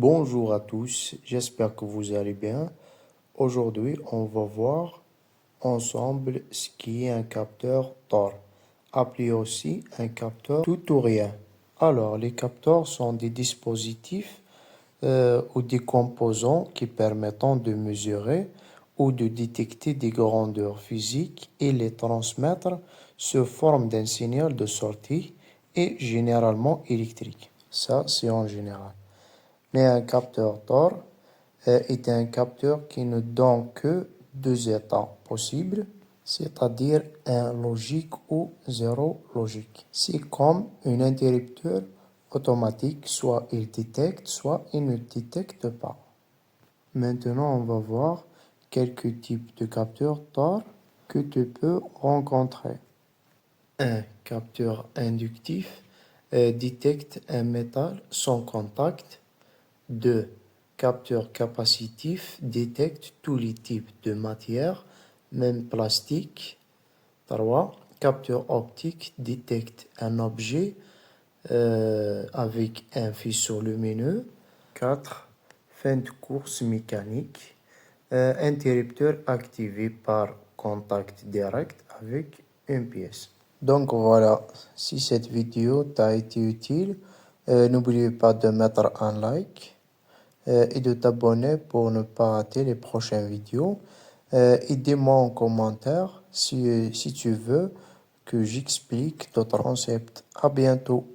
Bonjour à tous, j'espère que vous allez bien. Aujourd'hui, on va voir ensemble ce qui est un capteur Tor, appelé aussi un capteur tout ou rien. Alors, les capteurs sont des dispositifs ou des composants qui permettent de mesurer ou de détecter des grandeurs physiques et les transmettre sous forme d'un signal de sortie et généralement électrique. Ça, c'est en général. Mais un capteur Tor est un capteur qui ne donne que deux états possibles, c'est-à-dire un logique ou zéro logique. C'est comme un interrupteur automatique, soit il détecte, soit il ne détecte pas. Maintenant, on va voir quelques types de capteurs Tor que tu peux rencontrer. Un capteur inductif détecte un métal sans contact. 2. Capteur capacitif détecte tous les types de matière, même plastique. 3. Capteur optique détecte un objet avec un faisceau lumineux. 4. Fin de course mécanique. Interrupteur activé par contact direct avec une pièce. Donc voilà, si cette vidéo t'a été utile, n'oubliez pas de mettre un like et de t'abonner pour ne pas rater les prochaines vidéos. Et dis-moi en commentaire si tu veux que j'explique d'autres concepts. À bientôt.